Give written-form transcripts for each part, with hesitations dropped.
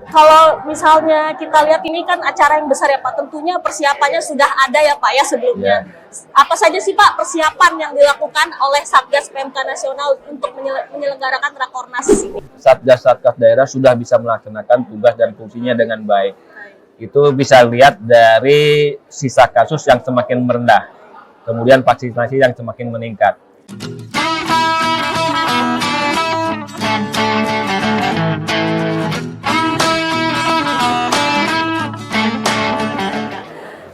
Kalau misalnya kita lihat ini kan acara yang besar ya Pak, tentunya persiapannya sudah ada ya Pak ya sebelumnya. Apa saja sih Pak persiapan yang dilakukan oleh Satgas PMK Nasional untuk menyelenggarakan Rakornas ini? Satgas-satgas daerah sudah bisa melaksanakan tugas dan fungsinya dengan baik. Itu bisa lihat dari sisa kasus yang semakin merendah, kemudian vaksinasi yang semakin meningkat.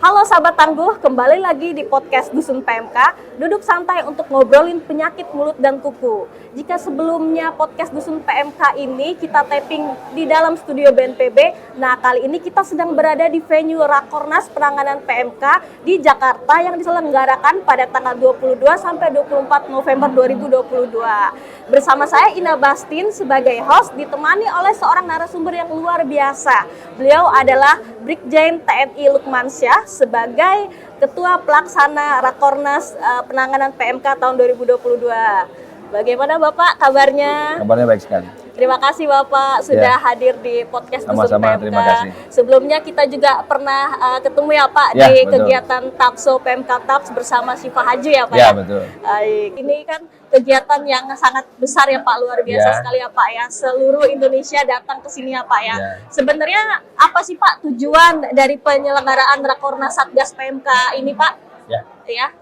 Halo sahabat tangguh, kembali lagi di podcast Dusun PMK, duduk santai untuk ngobrolin penyakit mulut dan kuku. Jika sebelumnya podcast Dusun PMK ini kita taping di dalam studio BNPB, nah kali ini kita sedang berada di venue Rakornas Penanganan PMK di Jakarta yang diselenggarakan pada tanggal 22 sampai 24 November 2022. Bersama saya Ina Bastin sebagai host, ditemani oleh seorang narasumber yang luar biasa. Beliau adalah Brigjen TNI Lukmansyah sebagai Ketua Pelaksana Rakornas Penanganan PMK tahun 2022. Bagaimana Bapak kabarnya? Kabarnya baik sekali. Terima kasih Bapak sudah hadir di podcast Dusun Sama-sama, PMK. terima kasih. Sebelumnya kita juga pernah ketemu ya Pak Ya, di betul. kegiatan TAPSO PMK TAPS bersama Syifa Haji ya Pak Ya, ya? betul. Baik. Ini kan kegiatan yang sangat besar ya Pak, luar biasa sekali ya Pak ya. Seluruh Indonesia datang ke sini ya Pak ya. Sebenarnya apa sih Pak tujuan dari penyelenggaraan Rakornas Satgas PMK ini Pak? Ya.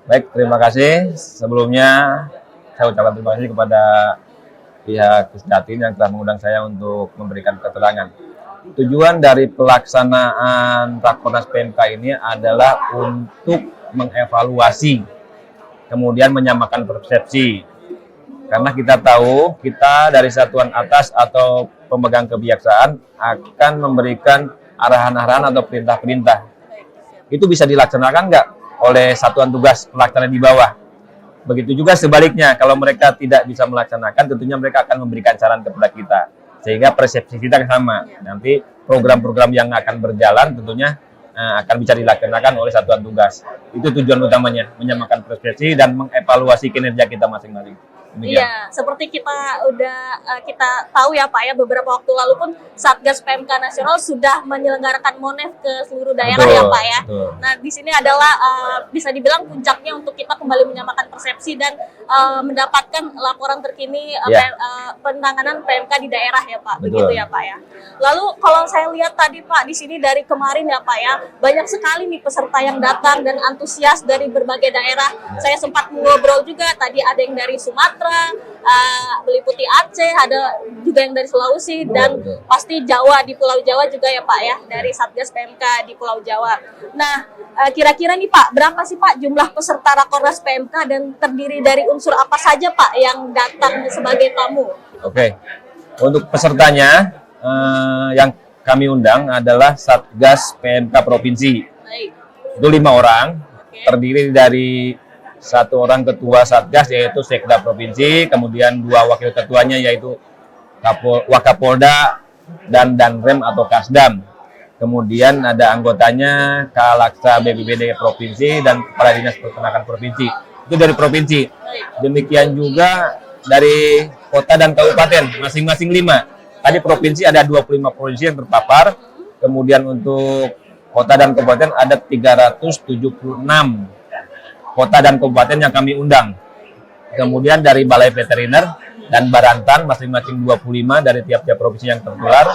Baik, terima kasih. Sebelumnya saya ucapkan terima kasih kepada pihak Pusdatin yang telah mengundang saya untuk memberikan keterangan. Tujuan dari pelaksanaan Rakornas PMK ini adalah untuk mengevaluasi, kemudian menyamakan persepsi. Karena kita tahu, kita dari satuan atas atau pemegang kebijaksanaan akan memberikan arahan-arahan atau perintah-perintah. Itu bisa dilaksanakan nggak oleh satuan tugas pelaksana di bawah? Begitu juga sebaliknya, kalau mereka tidak bisa melaksanakan, tentunya mereka akan memberikan saran kepada kita. Sehingga persepsi kita sama. Nanti program-program yang akan berjalan tentunya akan bisa dilaksanakan oleh satuan tugas. Itu tujuan utamanya, menyamakan persepsi dan mengevaluasi kinerja kita masing-masing. Iya, seperti kita tahu ya Pak ya, beberapa waktu lalu pun Satgas PMK Nasional sudah menyelenggarakan Monef ke seluruh daerah ya Pak ya. Nah di sini adalah bisa dibilang puncaknya untuk kita kembali menyamakan persepsi dan mendapatkan laporan terkini penanganan PMK di daerah ya Pak. Begitu ya Pak ya. Lalu kalau saya lihat tadi Pak di sini dari kemarin ya Pak ya, banyak sekali nih peserta yang datang dan antusias dari berbagai daerah. Saya sempat ngobrol juga tadi, ada yang dari Sumatera, meliputi Aceh, ada juga yang dari Sulawesi, dan pasti Jawa, di Pulau Jawa juga ya Pak ya, dari Satgas PMK di Pulau Jawa. Nah, kira-kira nih Pak, berapa sih Pak jumlah peserta Rakornas PMK dan terdiri dari unsur apa saja Pak yang datang sebagai tamu? Oke, untuk pesertanya yang kami undang adalah Satgas PMK Provinsi. Itu 5 orang, terdiri dari 1 orang ketua Satgas yaitu Sekda Provinsi, kemudian 2 wakil ketuanya yaitu Wakapolda dan Danrem atau Kasdam. Kemudian ada anggotanya Kalaksa BPBD Provinsi dan Kepala Dinas Peternakan Provinsi. Itu dari provinsi. Demikian juga dari kota dan kabupaten, masing-masing 5. Tadi provinsi ada 25 provinsi yang terpapar. Kemudian untuk kota dan kabupaten ada 376 kota dan kabupaten yang kami undang. Kemudian dari Balai Veteriner dan Barantan masing-masing 25 dari tiap-tiap provinsi yang tertular.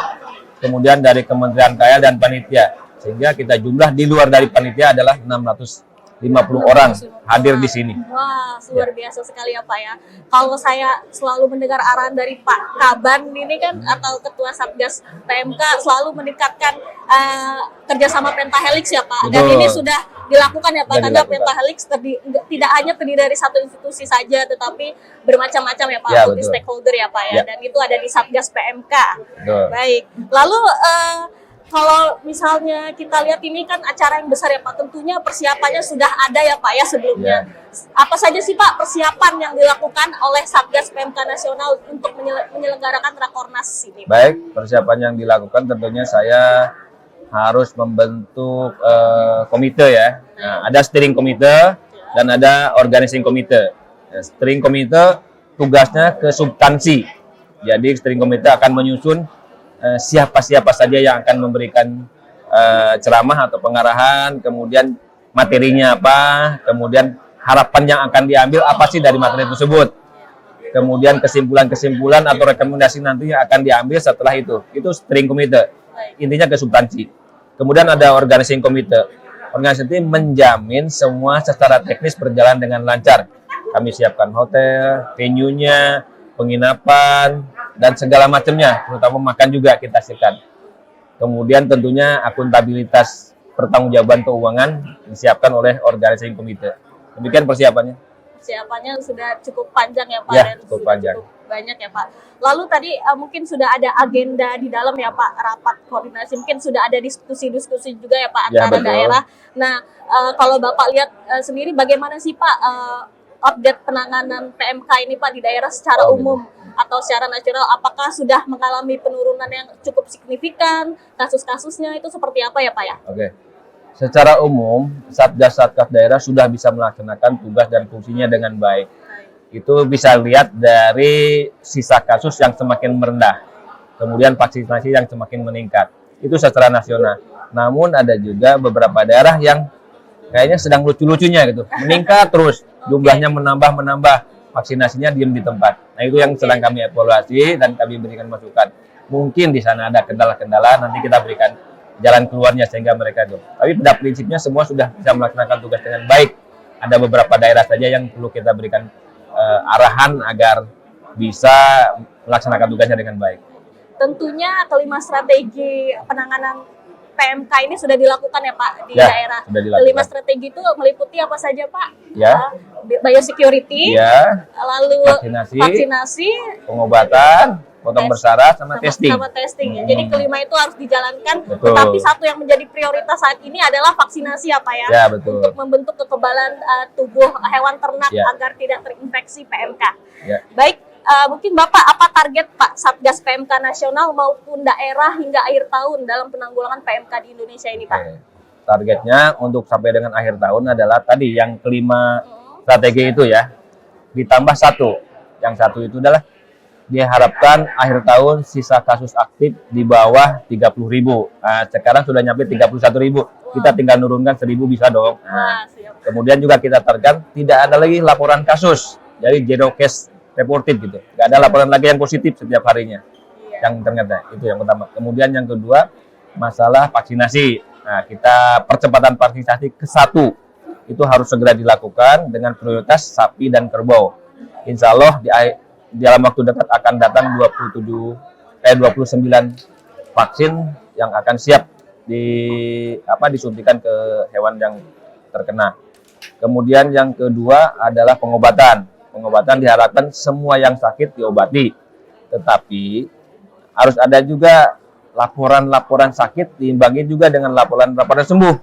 Kemudian dari Kementerian KL dan panitia. Sehingga kita jumlah di luar dari panitia adalah 650 orang hadir di sini. Wah, luar biasa sekali ya Pak ya. Kalau saya selalu mendengar arahan dari Pak Kaban ini kan, atau Ketua Satgas PMK, selalu meningkatkan kerjasama Pentahelix ya Pak. Dan ini sudah dilakukan ya Pak, karena Pentahelix tidak hanya terdiri dari satu institusi saja, tetapi bermacam-macam ya Pak, multi stakeholder ya Pak ya. Dan itu ada di Satgas PMK. Baik, lalu kalau misalnya kita lihat ini kan acara yang besar ya Pak, tentunya persiapannya sudah ada ya Pak ya sebelumnya. Apa saja sih Pak persiapan yang dilakukan oleh Satgas PMK Nasional untuk menyelenggarakan Rakornas ini? Baik, persiapan yang dilakukan tentunya saya harus membentuk komite ya. Nah, ada steering komite dan ada organizing komite. Steering komite tugasnya ke substansi. Jadi steering komite akan menyusun siapa-siapa saja yang akan memberikan ceramah atau pengarahan, kemudian materinya apa, kemudian harapan yang akan diambil apa sih dari materi tersebut, kemudian kesimpulan-kesimpulan atau rekomendasi nanti yang akan diambil setelah itu steering committee, intinya ke substansi. Kemudian ada organizing committee. Organisasi menjamin semua secara teknis berjalan dengan lancar. Kami siapkan hotel, venue-nya, penginapan, dan segala macamnya, terutama makan juga kita siapkan. Kemudian tentunya akuntabilitas pertanggungjawaban keuangan disiapkan oleh organizing committee. Demikian persiapannya. Persiapannya sudah cukup panjang ya Pak, Ya, dan cukup sudah panjang. cukup banyak ya Pak. Lalu tadi mungkin sudah ada agenda di dalam ya Pak, rapat koordinasi, mungkin sudah ada diskusi-diskusi juga ya Pak Ya, antara betul. daerah. Nah, kalau Bapak lihat sendiri bagaimana sih Pak update penanganan PMK ini Pak di daerah secara umum atau secara nasional, apakah sudah mengalami penurunan yang cukup signifikan, kasus-kasusnya itu seperti apa ya Pak ya? Oke. Secara umum, Satgas-Satgas daerah sudah bisa melaksanakan tugas dan fungsinya dengan baik. Itu bisa lihat dari sisa kasus yang semakin merendah, kemudian vaksinasi yang semakin meningkat. Itu secara nasional. Namun ada juga beberapa daerah yang kayaknya sedang lucu-lucunya gitu, meningkat terus, jumlahnya menambah, vaksinasinya diam di tempat. Nah itu yang sedang kami evaluasi dan kami berikan masukan. Mungkin di sana ada kendala-kendala, nanti kita berikan jalan keluarnya sehingga mereka itu. Tapi pada prinsipnya semua sudah bisa melaksanakan tugas dengan baik. Ada beberapa daerah saja yang perlu kita berikan arahan agar bisa melaksanakan tugasnya dengan baik. Tentunya kelima strategi penanganan PMK ini sudah dilakukan ya Pak di Ya, daerah. sudah dilakukan. Kelima strategi itu meliputi apa saja Pak? Ya. Biosecurity, Ya, lalu vaksinasi, pengobatan, potong bersyarat, sama testing. Sama testing ya. Jadi kelima itu harus dijalankan. Betul. Tetapi satu yang menjadi prioritas saat ini adalah vaksinasi ya Pak ya. Ya, betul. Untuk membentuk kekebalan tubuh hewan ternak Ya. agar tidak terinfeksi PMK. Ya. Baik, mungkin Bapak apa target Pak Satgas PMK nasional maupun daerah hingga akhir tahun dalam penanggulangan PMK di Indonesia ini Pak? Oke. Targetnya untuk sampai dengan akhir tahun adalah tadi yang kelima strategi itu ya, ditambah satu. Yang satu itu adalah diharapkan akhir tahun sisa kasus aktif di bawah 30.000. Nah, sekarang sudah nyampe 31.000. Kita tinggal nurunkan 1.000 bisa dong. Nah, Siap. kemudian juga kita targetkan tidak ada lagi laporan kasus. Jadi zero case reported gitu. Nggak ada laporan lagi yang positif setiap harinya. Yang ternyata itu yang pertama. Kemudian yang kedua masalah vaksinasi. Nah, kita percepatan vaksinasi ke-1 itu harus segera dilakukan dengan prioritas sapi dan kerbau. Insya Allah di dalam waktu dekat akan datang 29 vaksin yang akan siap disuntikan ke hewan yang terkena. Kemudian yang kedua adalah pengobatan. Pengobatan diharapkan semua yang sakit diobati. Tetapi harus ada juga laporan-laporan sakit diimbangi juga dengan laporan-laporan sembuh.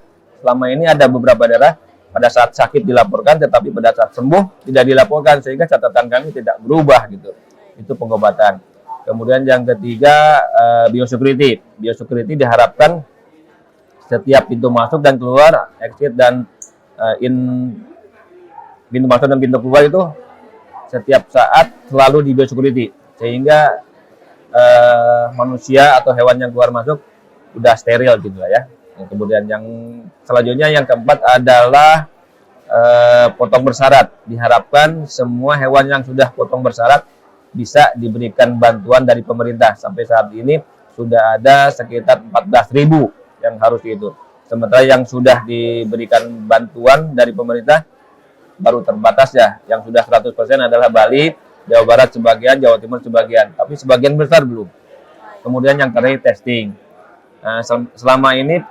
Selama ini ada beberapa daerah pada saat sakit dilaporkan, tetapi pada saat sembuh tidak dilaporkan, sehingga catatan kami tidak berubah gitu. Itu pengobatan. Kemudian yang ketiga biosecurity. Biosecurity diharapkan setiap pintu masuk dan keluar, exit dan pintu masuk dan pintu keluar itu setiap saat selalu di biosecurity, sehingga manusia atau hewan yang keluar masuk udah steril gitu lah ya. Kemudian yang selanjutnya yang keempat adalah potong bersyarat. Diharapkan semua hewan yang sudah potong bersyarat bisa diberikan bantuan dari pemerintah. Sampai saat ini sudah ada sekitar 14.000 yang harus itu. Sementara yang sudah diberikan bantuan dari pemerintah baru terbatas ya. Yang sudah 100% adalah Bali, Jawa Barat sebagian, Jawa Timur sebagian. Tapi sebagian besar belum. Kemudian yang terakhir testing. Nah, selama ini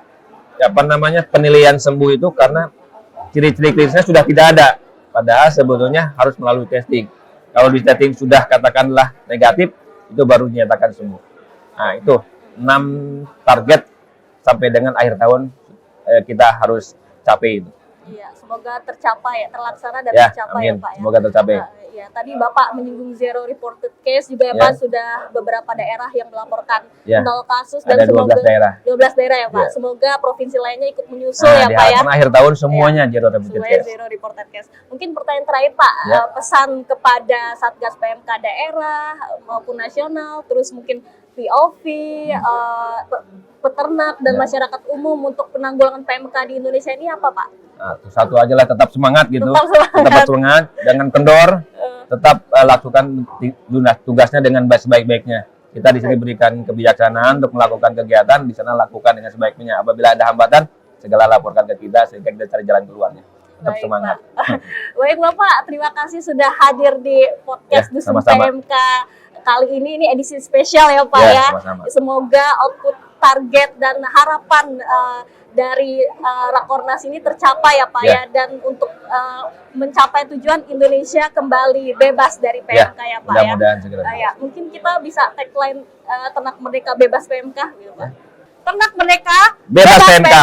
penilaian sembuh itu karena ciri-ciri klinisnya sudah tidak ada. Padahal sebetulnya harus melalui testing. Kalau di testing sudah katakanlah negatif, itu baru dinyatakan sembuh. Nah, itu 6 target sampai dengan akhir tahun kita harus capai itu. Iya, semoga tercapai ya, terlaksana dan Ya, tercapai amin. ya Pak ya. Semoga tercapai. Ya, tadi Bapak menyinggung zero reported case juga ya Pak, sudah beberapa daerah yang melaporkan 0 kasus dan ada 12 semoga daerah. 12 daerah ya Pak. Ya. Semoga provinsi lainnya ikut menyusul ya Pak ya. Diharapkan akhir tahun semuanya zero reported Semuanya case. zero reported case. Mungkin pertanyaan terakhir Pak, pesan kepada Satgas PMK daerah maupun nasional, terus mungkin POV, peternak dan masyarakat umum untuk penanggulangan PMK di Indonesia ini apa, Pak? Nah, satu aja lah, tetap semangat gitu, Tetap semangat, jangan kendor, tetap lakukan tugasnya dengan sebaik-baiknya. Kita di sini berikan kebijaksanaan untuk melakukan kegiatan, di sana lakukan dengan sebaik-baiknya. Apabila ada hambatan, segala laporkan ke kita sehingga kita cari jalan keluarnya. Tetap semangat. Baik Bapak, terima kasih sudah hadir di podcast Dusun sama-sama. PMK kali ini. Ini edisi spesial ya Pak ya. Sama-sama. Semoga output, target dan harapan dari Rakornas ini tercapai ya Pak ya, dan untuk mencapai tujuan Indonesia kembali bebas dari PMK ya Pak ya. Mudah-mudahan segera. Ya, mungkin kita bisa tagline Ternak Merdeka Bebas PMK gitu Pak. Ternak Merdeka Bebas PMK.